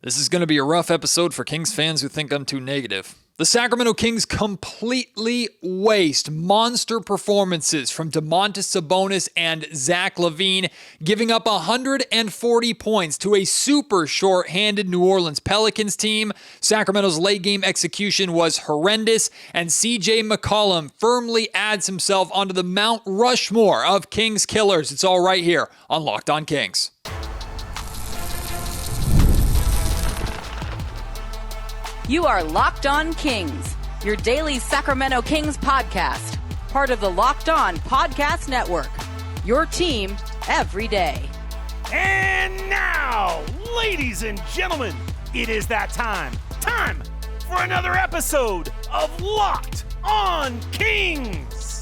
This is going to be a rough episode for Kings fans who think I'm too negative. The Sacramento Kings completely waste monster performances from Domantas Sabonis and Zach LaVine, giving up 140 points to a super shorthanded New Orleans Pelicans team. Sacramento's late game execution was horrendous, and McCollum firmly adds himself onto the Mount Rushmore of Kings killers. It's all right here on Locked On Kings. You are Locked On Kings, your daily Sacramento Kings podcast, part of the Locked On Podcast Network, your team every day. And now, ladies and gentlemen, it is that time for another episode of Locked On Kings.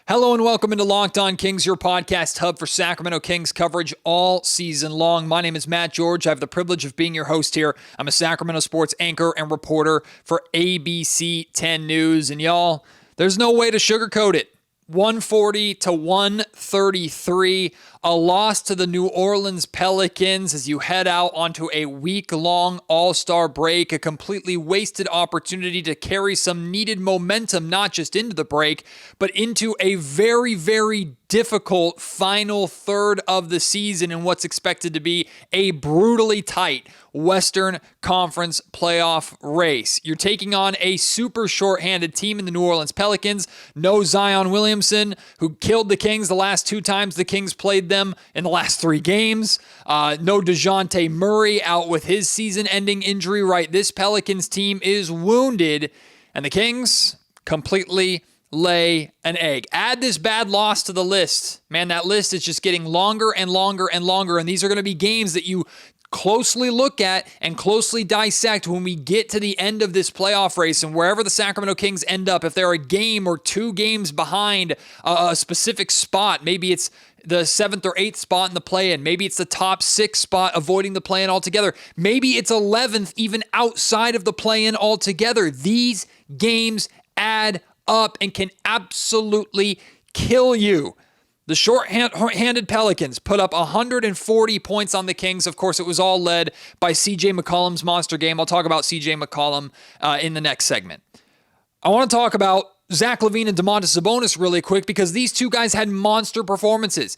Hello and welcome into Locked On Kings, your podcast hub for Sacramento Kings coverage all season long. My name is Matt George. I have the privilege of being your host here. I'm a Sacramento sports anchor and reporter for ABC 10 News. And y'all, there's no way to sugarcoat it. 140 to 133, a loss to the New Orleans Pelicans as you head out onto a week-long All-Star break, a completely wasted opportunity to carry some needed momentum, not just into the break, but into a very, very difficult final third of the season in what's expected to be a brutally tight Western Conference playoff race. You're taking on a super shorthanded team in the New Orleans Pelicans. No Zion Williamson, who killed the Kings the last two times the Kings played them in the last three games. No DeJounte Murray, out with his season-ending injury, right? This Pelicans team is wounded, and the Kings completely lay an egg. Add this bad loss to the list. Man, that list is just getting longer and longer and longer, and these are going to be games that you closely look at and closely dissect when we get to the end of this playoff race. And wherever the Sacramento Kings end up, if they're a game or two games behind a specific spot, maybe it's the 7th or 8th spot in the play-in, maybe it's the top 6 spot avoiding the play-in altogether, maybe it's 11th even outside of the play-in altogether, these games add up and can absolutely kill you. The short-handed Pelicans put up 140 points on the Kings. Of course, it was all led by McCollum's monster game. I'll talk about McCollum in the next segment. I want to talk about Zach LaVine and Domantas Sabonis really quick because these two guys had monster performances.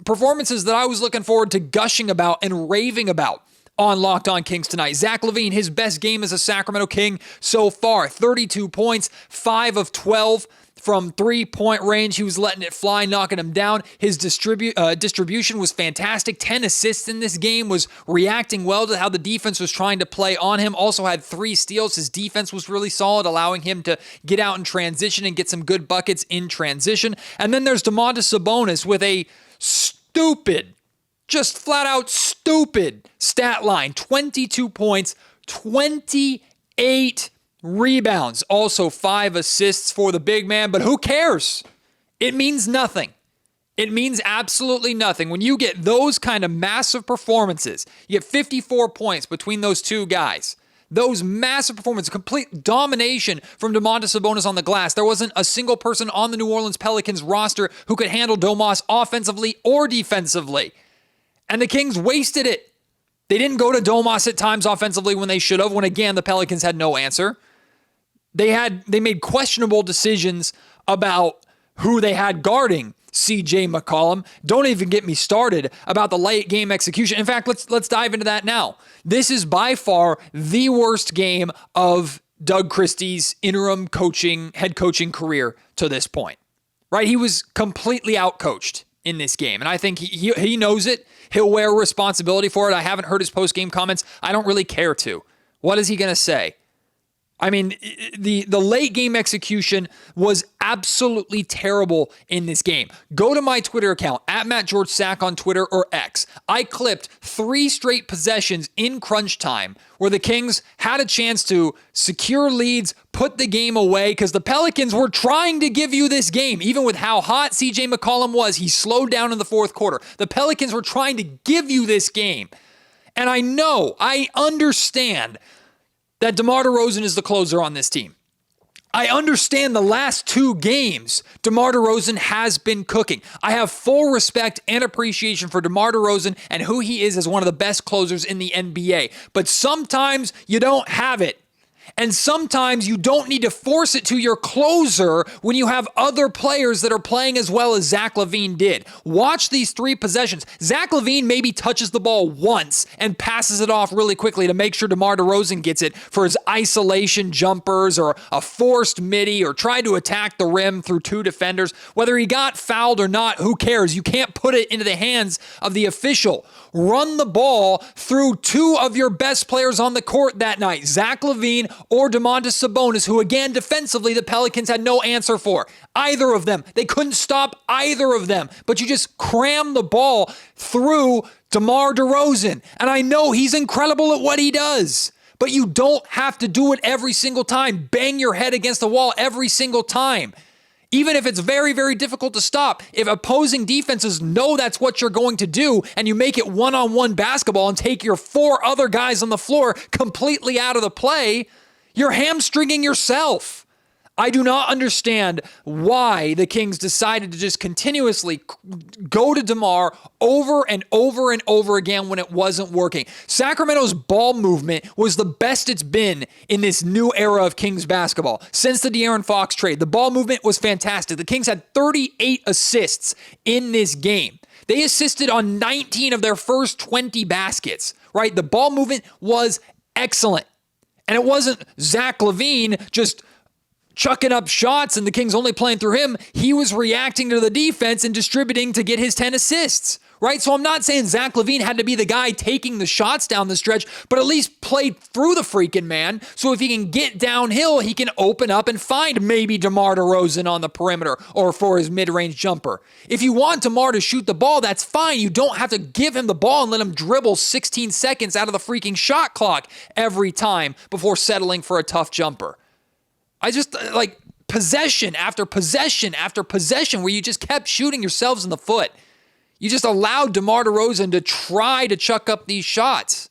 Performances that I was looking forward to gushing about and raving about on Locked On Kings tonight. Zach LaVine, his best game as a Sacramento King so far. 32 points, 5 of 12 from three-point range. He was letting it fly, knocking him down. His distribution was fantastic. 10 assists in this game, was reacting well to how the defense was trying to play on him. Also had 3 steals. His defense was really solid, allowing him to get out in transition and get some good buckets in transition. And then there's Domantas Sabonis with a stupid, just flat out stupid stat line. 22 points, 28 rebounds, also 5 assists for the big man, but who cares? It means nothing. It means absolutely nothing. When you get those kind of massive performances, you get 54 points between those two guys. Those massive performances, complete domination from Domantas Sabonis on the glass. There wasn't a single person on the New Orleans Pelicans roster who could handle Domas offensively or defensively. And the Kings wasted it. They didn't go to Domas at times offensively when they should have, when again, the Pelicans had no answer. They made questionable decisions about who they had guarding McCollum. Don't even get me started about the late game execution. In fact, let's dive into that now. This is by far the worst game of Doug Christie's interim head coaching career to this point. Right? He was completely outcoached in this game, and I think he knows it. He'll wear responsibility for it. I haven't heard his post-game comments. I don't really care to. What is he going to say? I mean, the late game execution was absolutely terrible in this game. Go to my Twitter account, @MattGeorgeSack on Twitter or X. I clipped 3 straight possessions in crunch time where the Kings had a chance to secure leads, put the game away, because the Pelicans were trying to give you this game. Even with how hot McCollum was, he slowed down in the fourth quarter. The Pelicans were trying to give you this game. And I understand that DeMar DeRozan is the closer on this team. I understand the last 2 games, DeMar DeRozan has been cooking. I have full respect and appreciation for DeMar DeRozan and who he is as one of the best closers in the NBA. But sometimes you don't have it. And sometimes you don't need to force it to your closer when you have other players that are playing as well as Zach LaVine did. Watch these 3 possessions. Zach LaVine maybe touches the ball once and passes it off really quickly to make sure DeMar DeRozan gets it for his isolation jumpers or a forced midi or tried to attack the rim through 2 defenders. Whether he got fouled or not, who cares? You can't put it into the hands of the official. Run the ball through 2 of your best players on the court that night, Zach LaVine or Domantas Sabonis, who again, defensively, the Pelicans had no answer for. Either of them. They couldn't stop either of them. But you just cram the ball through DeMar DeRozan. And I know he's incredible at what he does. But you don't have to do it every single time. Bang your head against the wall every single time. Even if it's very, very difficult to stop, if opposing defenses know that's what you're going to do and you make it one-on-one basketball and take your 4 other guys on the floor completely out of the play, you're hamstringing yourself. I do not understand why the Kings decided to just continuously go to DeMar over and over and over again when it wasn't working. Sacramento's ball movement was the best it's been in this new era of Kings basketball. Since the De'Aaron Fox trade, the ball movement was fantastic. The Kings had 38 assists in this game. They assisted on 19 of their first 20 baskets, right? The ball movement was excellent. And it wasn't Zach LaVine just chucking up shots and the Kings only playing through him. He was reacting to the defense and distributing to get his 10 assists, right? So I'm not saying Zach LaVine had to be the guy taking the shots down the stretch, but at least played through the freaking man. So if he can get downhill, he can open up and find maybe DeMar DeRozan on the perimeter or for his mid-range jumper. If you want DeMar to shoot the ball, that's fine. You don't have to give him the ball and let him dribble 16 seconds out of the freaking shot clock every time before settling for a tough jumper. I just, possession after possession after possession where you just kept shooting yourselves in the foot. You just allowed DeMar DeRozan to try to chuck up these shots.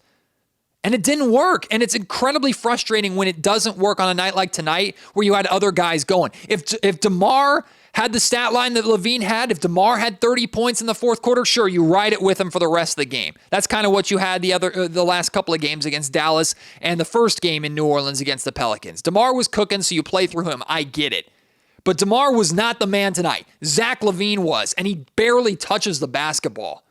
And it didn't work. And it's incredibly frustrating when it doesn't work on a night like tonight where you had other guys going. If DeMar had the stat line that LaVine had, if DeMar had 30 points in the 4th quarter, sure, you ride it with him for the rest of the game. That's kind of what you had the last couple of games against Dallas and the first game in New Orleans against the Pelicans. DeMar was cooking, so you play through him. I get it. But DeMar was not the man tonight. Zach LaVine was, and he barely touches the basketball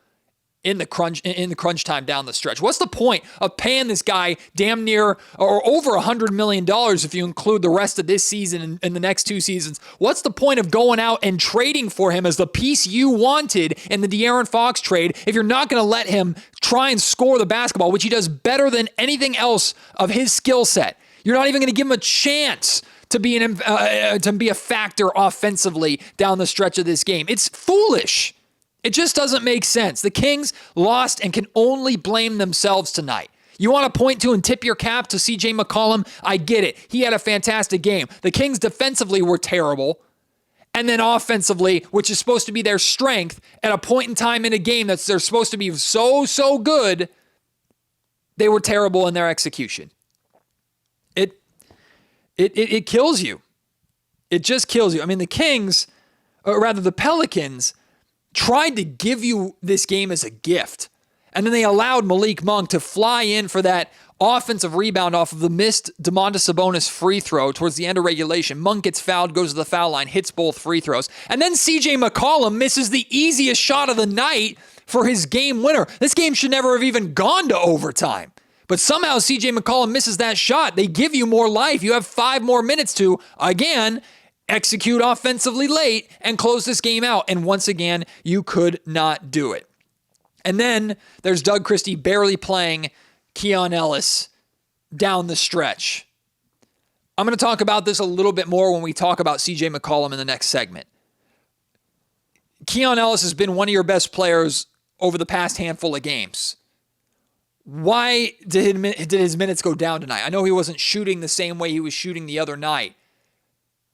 in the crunch time down the stretch. What's the point of paying this guy damn near or over $100 million if you include the rest of this season and the next 2 seasons? What's the point of going out and trading for him as the piece you wanted in the De'Aaron Fox trade if you're not going to let him try and score the basketball, which he does better than anything else of his skill set? You're not even going to give him a chance to be a factor offensively down the stretch of this game. It's foolish. It just doesn't make sense. The Kings lost and can only blame themselves tonight. You want to point to and tip your cap to CJ McCollum? I get it. He had a fantastic game. The Kings defensively were terrible. And then offensively, which is supposed to be their strength, at a point in time in a game that they're supposed to be so good, they were terrible in their execution. It kills you. It just kills you. I mean, the Kings, or rather the Pelicans, tried to give you this game as a gift. And then they allowed Malik Monk to fly in for that offensive rebound off of the missed Domantas Sabonis free throw towards the end of regulation. Monk gets fouled, goes to the foul line, hits both free throws. And then CJ McCollum misses the easiest shot of the night for his game winner. This game should never have even gone to overtime. But somehow CJ McCollum misses that shot. They give you more life. You have 5 more minutes to, again, execute offensively late and close this game out. And once again, you could not do it. And then there's Doug Christie barely playing Keon Ellis down the stretch. I'm going to talk about this a little bit more when we talk about CJ McCollum in the next segment. Keon Ellis has been one of your best players over the past handful of games. Why did his minutes go down tonight? I know he wasn't shooting the same way he was shooting the other night,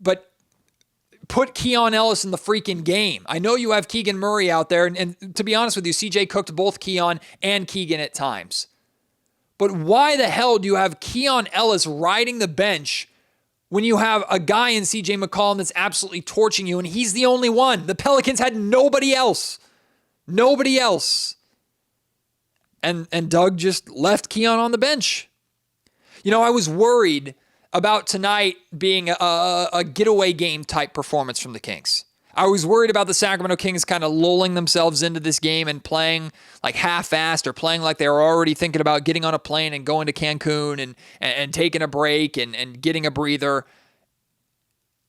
but put Keon Ellis in the freaking game. I know you have Keegan Murray out there, and to be honest with you, CJ cooked both Keon and Keegan at times. But why the hell do you have Keon Ellis riding the bench when you have a guy in CJ McCollum that's absolutely torching you, and he's the only one. The Pelicans had nobody else. Nobody else. And Doug just left Keon on the bench. You know, I was worried about tonight being a getaway game type performance from the Kings. I was worried about the Sacramento Kings kind of lulling themselves into this game and playing like half-assed or playing like they were already thinking about getting on a plane and going to Cancun and taking a break and getting a breather.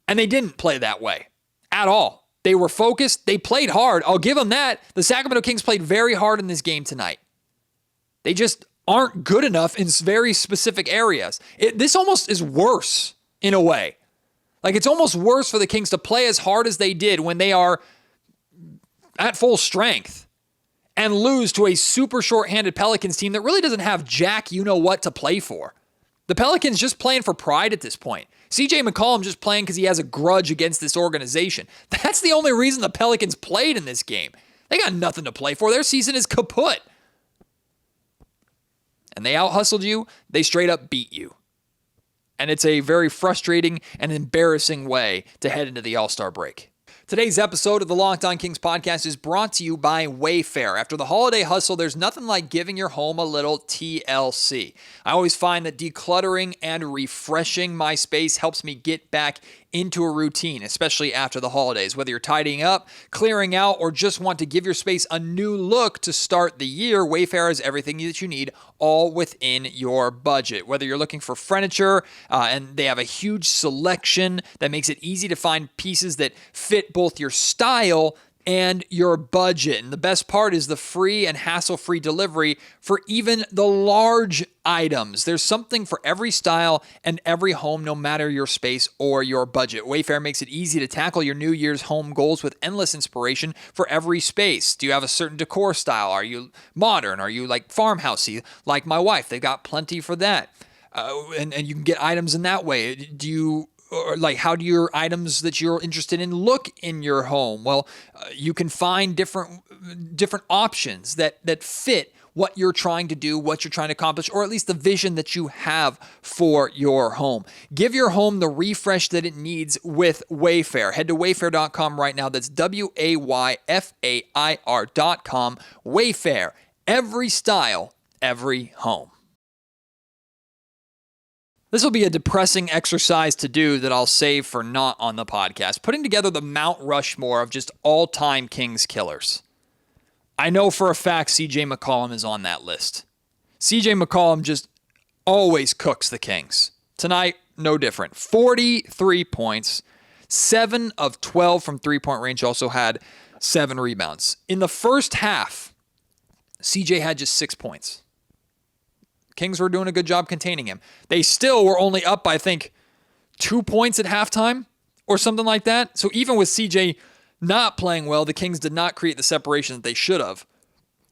And they didn't play that way at all. They were focused. They played hard. I'll give them that. The Sacramento Kings played very hard in this game tonight. They just aren't good enough in very specific areas. This almost is worse in a way. Like, it's almost worse for the Kings to play as hard as they did when they are at full strength and lose to a super shorthanded Pelicans team that really doesn't have jack you-know-what to play for. The Pelicans just playing for pride at this point. CJ McCollum just playing because he has a grudge against this organization. That's the only reason the Pelicans played in this game. They got nothing to play for. Their season is kaput. And they out-hustled you. They straight up beat you. And it's a very frustrating and embarrassing way to head into the All-Star break. Today's episode of the Locked On Kings podcast is brought to you by Wayfair. After the holiday hustle, there's nothing like giving your home a little TLC. I always find that decluttering and refreshing my space helps me get back into a routine, especially after the holidays. Whether you're tidying up, clearing out, or just want to give your space a new look to start the year, Wayfair has everything that you need, all within your budget. Whether you're looking for furniture, and they have a huge selection that makes it easy to find pieces that fit both your style and your budget. And the best part is the free and hassle-free delivery for even the large items. There's something for every style and every home, no matter your space or your budget. Wayfair makes it easy to tackle your New Year's home goals with endless inspiration for every space. Do you have a certain decor style? Are you modern? Are you like farmhousey? Like my wife, they've got plenty for that. And you can get items in that way. Do you... Or like, how do your items that you're interested in look in your home? Well, you can find different options that fit what you're trying to do, what you're trying to accomplish, or at least the vision that you have for your home. Give your home the refresh that it needs with Wayfair. Head to wayfair.com right now. That's WAYFAIR.com. Wayfair. Every style, every home. This will be a depressing exercise to do that I'll save for not on the podcast. Putting together the Mount Rushmore of just all-time Kings killers. I know for a fact CJ McCollum is on that list. CJ McCollum just always cooks the Kings. Tonight, no different. 43 points, 7 of 12 from three-point range, also had 7 rebounds. In the first half, CJ had just 6 points. Kings were doing a good job containing him. They still were only up by, I think, 2 points at halftime or something like that. So even with CJ not playing well, the Kings did not create the separation that they should have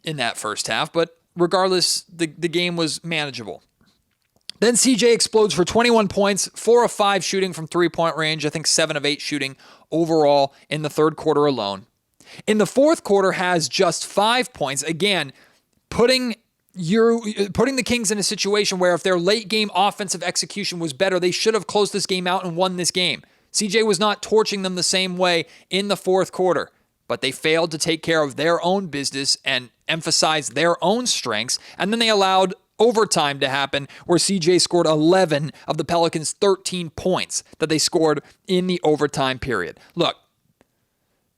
in that first half. But regardless, the game was manageable. Then CJ explodes for 21 points, 4 of 5 shooting from three-point range, I think 7 of 8 shooting overall in the third quarter alone. In the fourth quarter has just 5 points, again, putting the Kings in a situation where if their late game offensive execution was better, they should have closed this game out and won this game. CJ was not torching them the same way in the fourth quarter, but they failed to take care of their own business and emphasize their own strengths, and then they allowed overtime to happen where CJ scored 11 of the Pelicans' 13 points that they scored in the overtime period. Look,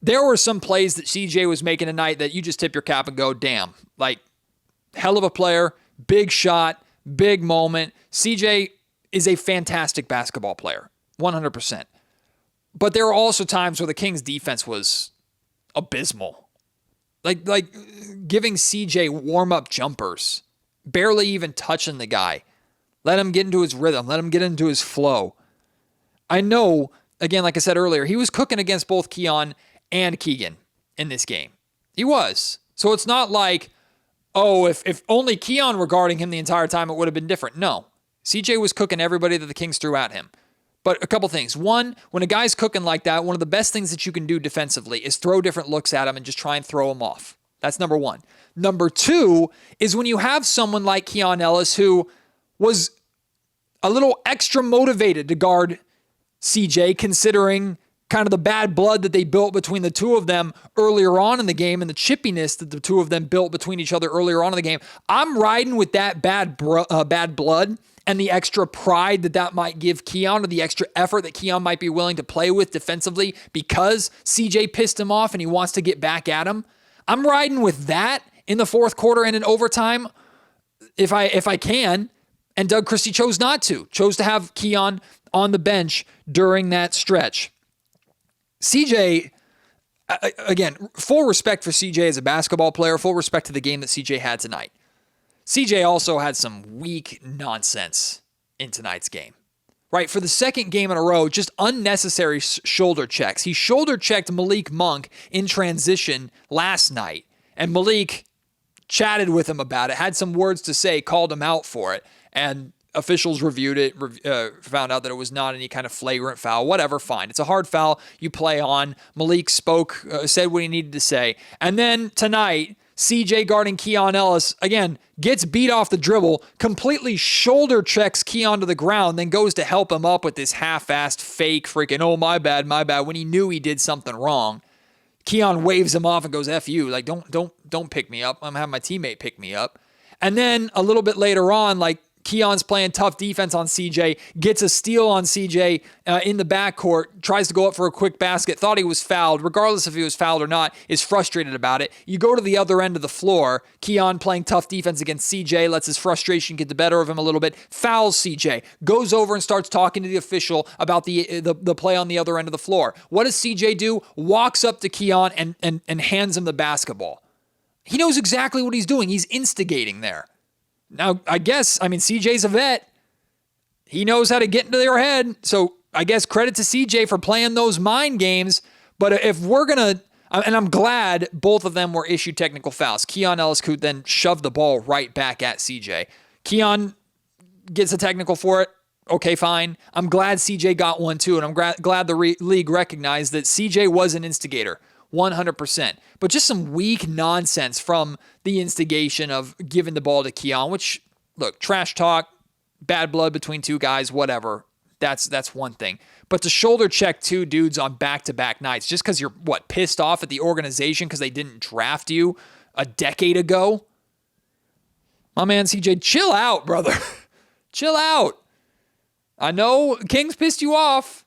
there were some plays that CJ was making tonight that you just tip your cap and go, damn, like, hell of a player, big shot, big moment. CJ is a fantastic basketball player, 100%. But there are also times where the Kings' defense was abysmal. Like giving CJ warm-up jumpers, barely even touching the guy. Let him get into his rhythm. Let him get into his flow. I know, again, like I said earlier, he was cooking against both Keon and Keegan in this game. He was. So it's not like, oh, if only Keon were guarding him the entire time, it would have been different. No. CJ was cooking everybody that the Kings threw at him. But a couple things. One, when a guy's cooking like that, one of the best things that you can do defensively is throw different looks at him and just try and throw him off. That's number one. Number two is when you have someone like Keon Ellis who was a little extra motivated to guard CJ, considering kind of the bad blood that they built between the two of them earlier on in the game and the chippiness that the two of them built between each other earlier on in the game. I'm riding with that bad blood and the extra pride that might give Keon, or the extra effort that Keon might be willing to play with defensively because CJ pissed him off and he wants to get back at him. I'm riding with that in the fourth quarter and in overtime if I can. And Doug Christie chose not to. Chose to have Keon on the bench during that stretch. CJ, again, full respect for CJ as a basketball player, full respect to the game that CJ had tonight. CJ also had some weak nonsense in tonight's game, right? For the second game in a row, just unnecessary shoulder checks. He shoulder checked Malik Monk in transition last night, and Malik chatted with him about it, had some words to say, called him out for it, and officials reviewed it, found out that it was not any kind of flagrant foul. Whatever, fine. It's a hard foul you play on. Malik spoke, said what he needed to say. And then tonight, CJ guarding Keon Ellis, again, gets beat off the dribble, completely shoulder checks Keon to the ground, then goes to help him up with this half-assed fake freaking, oh, my bad, when he knew he did something wrong. Keon waves him off and goes, F you. Like, don't pick me up. I'm having my teammate pick me up. And then a little bit later on, like, Keon's playing tough defense on CJ, gets a steal on CJ in the backcourt, tries to go up for a quick basket, thought he was fouled, regardless if he was fouled or not, is frustrated about it. You go to the other end of the floor, Keon playing tough defense against CJ, lets his frustration get the better of him a little bit, fouls CJ, goes over and starts talking to the official about the play on the other end of the floor. What does CJ do? Walks up to Keon and hands him the basketball. He knows exactly what he's doing. He's instigating there. Now, CJ's a vet. He knows how to get into their head. So I guess credit to CJ for playing those mind games. But if we're going to, and I'm glad both of them were issued technical fouls. Keon Ellis could then shove the ball right back at CJ. Keon gets a technical for it. Okay, fine. I'm glad CJ got one too. And I'm glad the league recognized that CJ was an instigator. 100%. But just some weak nonsense from the instigation of giving the ball to Keon, which, look, trash talk, bad blood between two guys, whatever. That's one thing. But to shoulder check two dudes on back-to-back nights just because you're, pissed off at the organization because they didn't draft you a decade ago? My man, CJ, chill out, brother. Chill out. I know Kings pissed you off.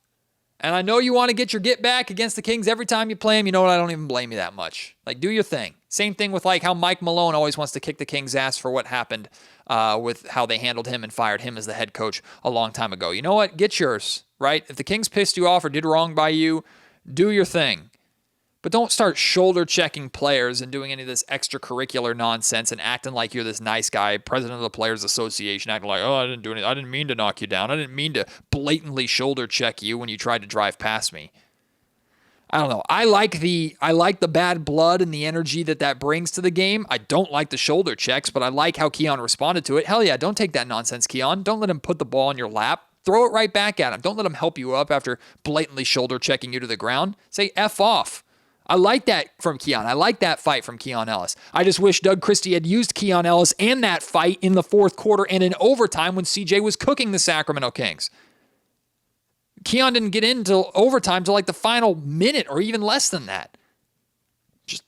And I know you want to get your get back against the Kings every time you play them. You know what? I don't even blame you that much. Like, do your thing. Same thing with like how Mike Malone always wants to kick the Kings' ass for what happened with how they handled him and fired him as the head coach a long time ago. You know what? Get yours, right? If the Kings pissed you off or did wrong by you, do your thing. But don't start shoulder checking players and doing any of this extracurricular nonsense and acting like you're this nice guy, president of the Players Association, acting like, oh, I didn't do anything. I didn't mean to knock you down. I didn't mean to blatantly shoulder check you when you tried to drive past me. I don't know. I like the bad blood and the energy that brings to the game. I don't like the shoulder checks, but I like how Keon responded to it. Hell yeah, don't take that nonsense, Keon. Don't let him put the ball in your lap. Throw it right back at him. Don't let him help you up after blatantly shoulder checking you to the ground. Say F off. I like that from Keon. I like that fight from Keon Ellis. I just wish Doug Christie had used Keon Ellis and that fight in the fourth quarter and in overtime when CJ was cooking the Sacramento Kings. Keon didn't get into overtime till like the final minute or even less than that. Just,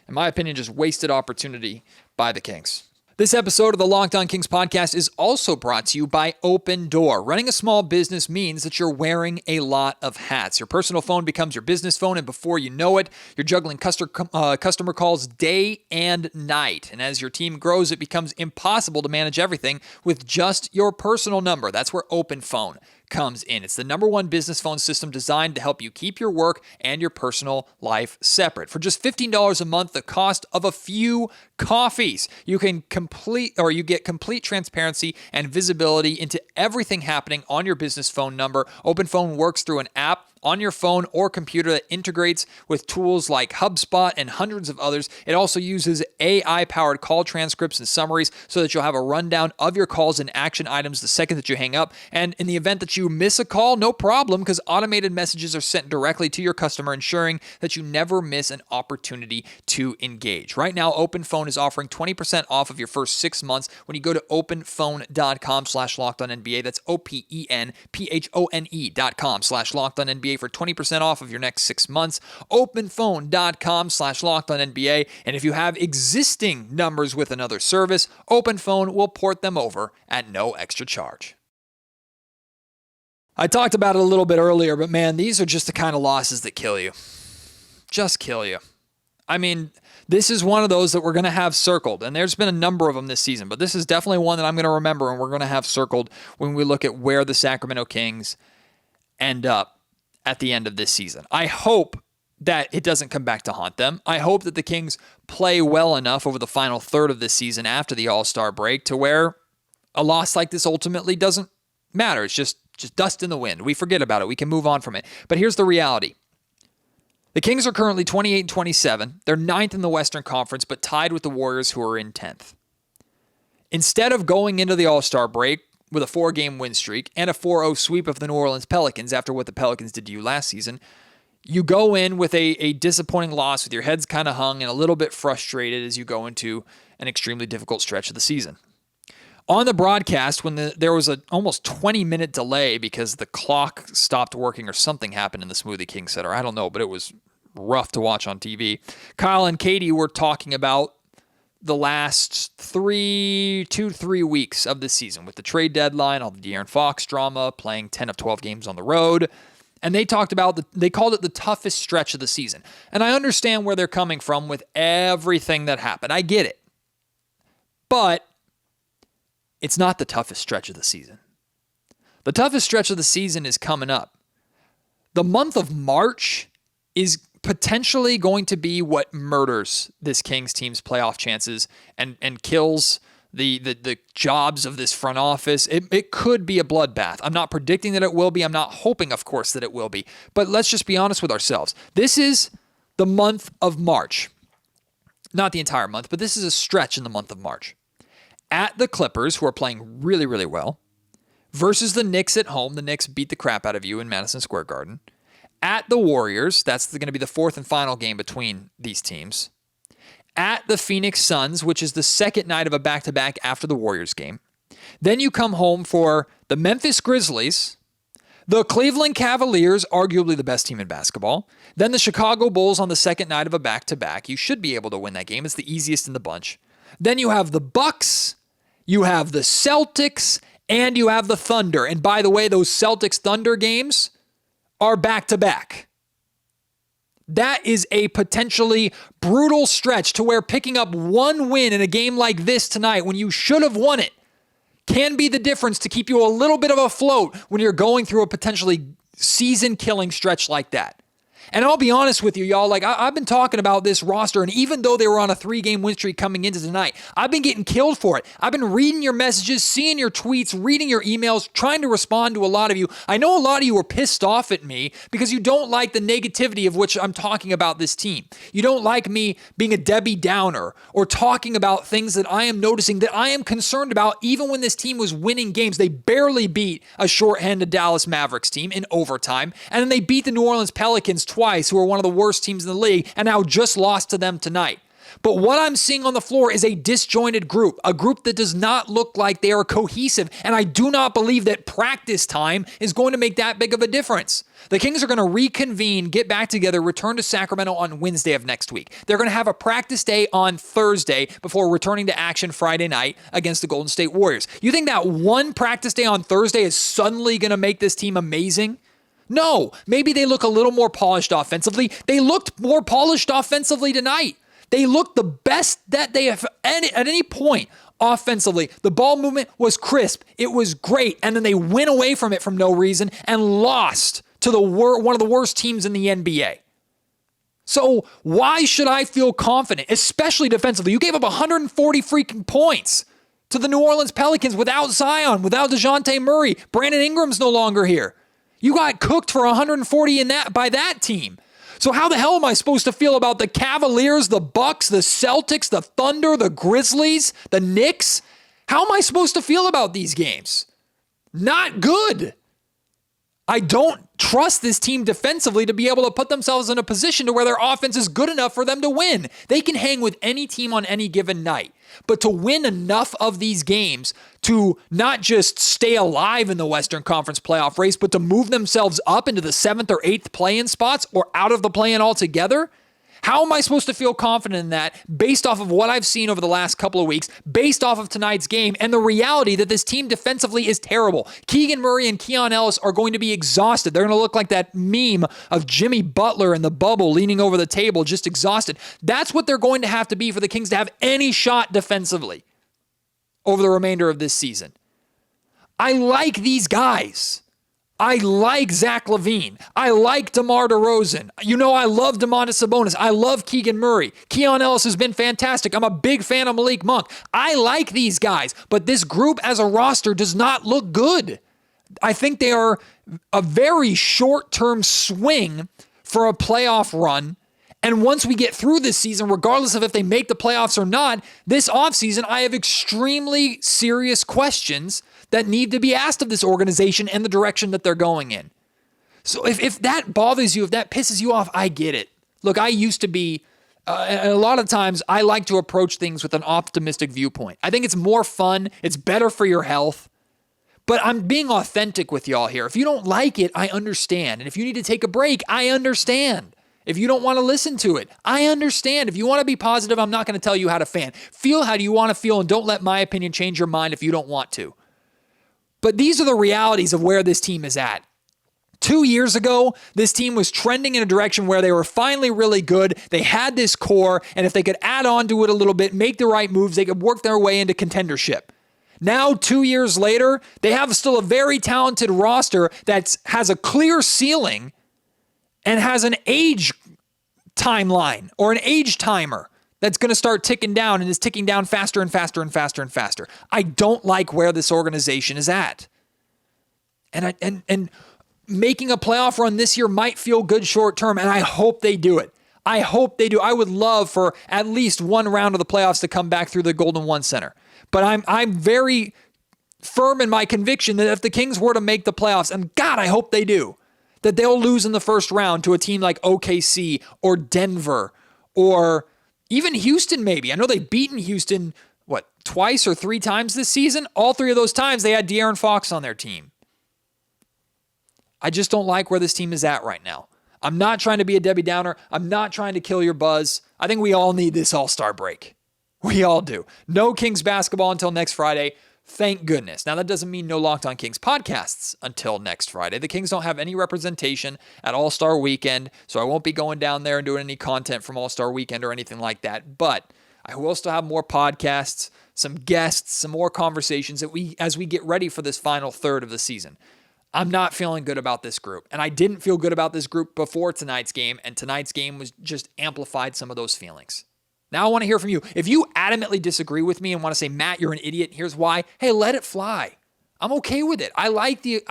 in my opinion, just wasted opportunity by the Kings. This episode of the Locked On Kings podcast is also brought to you by Open Door. Running a small business means that you're wearing a lot of hats. Your personal phone becomes your business phone, and before you know it, you're juggling customer calls day and night. And as your team grows, it becomes impossible to manage everything with just your personal number. That's where OpenPhone comes in. It's the #1 business phone system designed to help you keep your work and your personal life separate. For just $15 a month, the cost of a few coffees, you get complete transparency and visibility into everything happening on your business phone number. OpenPhone works through an app on your phone or computer that integrates with tools like HubSpot and hundreds of others. It also uses AI-powered call transcripts and summaries so that you'll have a rundown of your calls and action items the second that you hang up. And in the event that you miss a call, no problem, because automated messages are sent directly to your customer, ensuring that you never miss an opportunity to engage. Right now, OpenPhone is offering 20% off of your first 6 months when you go to openphone.com/LockedOnNBA. That's OpenPhone.com/LockedOnNBA for 20% off of your next 6 months. OpenPhone.com/LockedOnNBA. And if you have existing numbers with another service, OpenPhone will port them over at no extra charge. I talked about it a little bit earlier, but man, these are just the kind of losses that kill you. Just kill you. I mean, this is one of those that we're going to have circled, and there's been a number of them this season, but this is definitely one that I'm going to remember and we're going to have circled when we look at where the Sacramento Kings end up at the end of this season. I hope that it doesn't come back to haunt them. I hope that the Kings play well enough over the final third of this season after the All-Star break to where a loss like this ultimately doesn't matter. It's just dust in the wind. We forget about it. We can move on from it. But here's the reality. The Kings are currently 28-27. They're 9th in the Western Conference, but tied with the Warriors, who are in 10th. Instead of going into the All-Star break with a 4-game win streak and a 4-0 sweep of the New Orleans Pelicans after what the Pelicans did to you last season, you go in with a disappointing loss with your heads kind of hung and a little bit frustrated as you go into an extremely difficult stretch of the season. On the broadcast, when there was an almost 20-minute delay because the clock stopped working or something happened in the Smoothie King Center, I don't know, but it was rough to watch on TV. Kyle and Katie were talking about the last 3 weeks of the season with the trade deadline, all the De'Aaron Fox drama, playing 10 of 12 games on the road. And they talked about, they called it the toughest stretch of the season. And I understand where they're coming from with everything that happened. I get it. But it's not the toughest stretch of the season. The toughest stretch of the season is coming up. The month of March is potentially going to be what murders this Kings team's playoff chances and kills the jobs of this front office. It could be a bloodbath. I'm not predicting that it will be. I'm not hoping, of course, that it will be. But let's just be honest with ourselves. This is the month of March. Not the entire month, but this is a stretch in the month of March. At the Clippers, who are playing really, really well, versus the Knicks at home. The Knicks beat the crap out of you in Madison Square Garden. At the Warriors, that's going to be the fourth and final game between these teams. At the Phoenix Suns, which is the second night of a back-to-back after the Warriors game. Then you come home for the Memphis Grizzlies, the Cleveland Cavaliers, arguably the best team in basketball, then the Chicago Bulls on the second night of a back-to-back. You should be able to win that game. It's the easiest in the bunch. Then you have the Bucks, you have the Celtics, and you have the Thunder. And by the way, those Celtics-Thunder games are back-to-back. That is a potentially brutal stretch to where picking up one win in a game like this tonight when you should have won it can be the difference to keep you a little bit of afloat when you're going through a potentially season-killing stretch like that. And I'll be honest with you, y'all, like I've been talking about this roster, and even though they were on a 3-game win streak coming into tonight, I've been getting killed for it. I've been reading your messages, seeing your tweets, reading your emails, trying to respond to a lot of you. I know a lot of you were pissed off at me because you don't like the negativity of which I'm talking about this team. You don't like me being a Debbie Downer or talking about things that I am noticing that I am concerned about even when this team was winning games. They barely beat a shorthanded Dallas Mavericks team in overtime, and then they beat the New Orleans Pelicans twice, who are one of the worst teams in the league, and now just lost to them tonight. But what I'm seeing on the floor is a disjointed group, a group that does not look like they are cohesive, and I do not believe that practice time is going to make that big of a difference. The Kings are going to reconvene, get back together, return to Sacramento on Wednesday of next week. They're going to have a practice day on Thursday before returning to action Friday night against the Golden State Warriors. You think that one practice day on Thursday is suddenly going to make this team amazing? No, maybe they look a little more polished offensively. They looked more polished offensively tonight. They looked the best that they have at any point offensively. The ball movement was crisp. It was great. And then they went away from it for no reason and lost to one of the worst teams in the NBA. So why should I feel confident, especially defensively? You gave up 140 freaking points to the New Orleans Pelicans without Zion, without DeJounte Murray. Brandon Ingram's no longer here. You got cooked for 140 by that team. So how the hell am I supposed to feel about the Cavaliers, the Bucks, the Celtics, the Thunder, the Grizzlies, the Knicks? How am I supposed to feel about these games? Not good. I don't trust this team defensively to be able to put themselves in a position to where their offense is good enough for them to win. They can hang with any team on any given night. But to win enough of these games to not just stay alive in the Western Conference playoff race, but to move themselves up into the 7th or 8th play-in spots or out of the play-in altogether, how am I supposed to feel confident in that based off of what I've seen over the last couple of weeks, based off of tonight's game, and the reality that this team defensively is terrible? Keegan Murray and Keon Ellis are going to be exhausted. They're going to look like that meme of Jimmy Butler in the bubble leaning over the table, just exhausted. That's what they're going to have to be for the Kings to have any shot defensively over the remainder of this season. I like these guys. I like Zach LaVine. I like DeMar DeRozan. You know, I love Domantas Sabonis. I love Keegan Murray. Keon Ellis has been fantastic. I'm a big fan of Malik Monk. I like these guys, but this group as a roster does not look good. I think they are a very short-term swing for a playoff run. And once we get through this season, regardless of if they make the playoffs or not, this offseason, I have extremely serious questions that need to be asked of this organization and the direction that they're going in. So if that bothers you, if that pisses you off, I get it. Look, I used to be, and a lot of times I like to approach things with an optimistic viewpoint. I think it's more fun. It's better for your health. But I'm being authentic with y'all here. If you don't like it, I understand. And if you need to take a break, I understand. If you don't want to listen to it, I understand. If you want to be positive, I'm not going to tell you how to fan. Feel how you want to feel, and don't let my opinion change your mind if you don't want to. But these are the realities of where this team is at. 2 years ago, this team was trending in a direction where they were finally really good. They had this core, and if they could add on to it a little bit, make the right moves, they could work their way into contendership. Now, 2 years later, they have still a very talented roster that has a clear ceiling and has an age timeline or an age timer that's going to start ticking down and is ticking down faster and faster and faster and faster. I don't like where this organization is at. And making a playoff run this year might feel good short term, and I hope they do it. I hope they do. I would love for at least one round of the playoffs to come back through the Golden One Center. But I'm very firm in my conviction that if the Kings were to make the playoffs, and God, I hope they do, that they'll lose in the first round to a team like OKC or Denver or even Houston, maybe. I know they've beaten Houston, twice or three times this season? All three of those times, they had De'Aaron Fox on their team. I just don't like where this team is at right now. I'm not trying to be a Debbie Downer. I'm not trying to kill your buzz. I think we all need this All-Star break. We all do. No Kings basketball until next Friday. Thank goodness. Now, that doesn't mean no Locked On Kings podcasts until next Friday. The Kings don't have any representation at All-Star Weekend, so I won't be going down there and doing any content from All-Star Weekend or anything like that. But I will still have more podcasts, some guests, some more conversations as we get ready for this final third of the season. I'm not feeling good about this group, and I didn't feel good about this group before tonight's game, and tonight's game was just amplified some of those feelings. Now I want to hear from you. If you adamantly disagree with me and want to say, Matt, you're an idiot, here's why. Hey, let it fly. I'm okay with it. I like the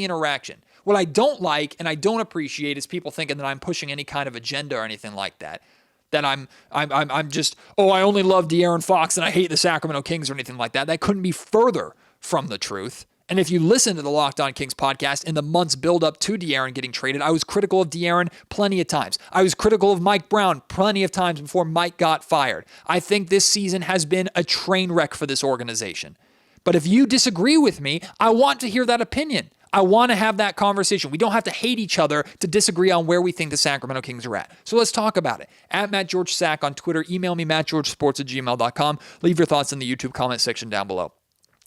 interaction. What I don't like and I don't appreciate is people thinking that I'm pushing any kind of agenda or anything like that. That I'm just, I only love De'Aaron Fox and I hate the Sacramento Kings or anything like that. That couldn't be further from the truth. And if you listen to the Locked On Kings podcast in the months build up to De'Aaron getting traded, I was critical of De'Aaron plenty of times. I was critical of Mike Brown plenty of times before Mike got fired. I think this season has been a train wreck for this organization. But if you disagree with me, I want to hear that opinion. I want to have that conversation. We don't have to hate each other to disagree on where we think the Sacramento Kings are at. So let's talk about it. At @MattGeorgeSac on Twitter. Email me, mattgeorgesports@gmail.com. Leave your thoughts in the YouTube comment section down below.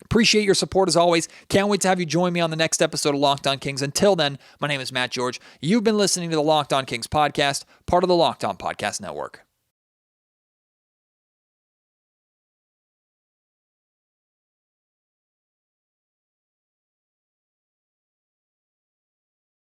Appreciate your support as always. Can't wait to have you join me on the next episode of Locked On Kings. Until then, my name is Matt George. You've been listening to the Locked On Kings podcast, part of the Locked On Podcast Network.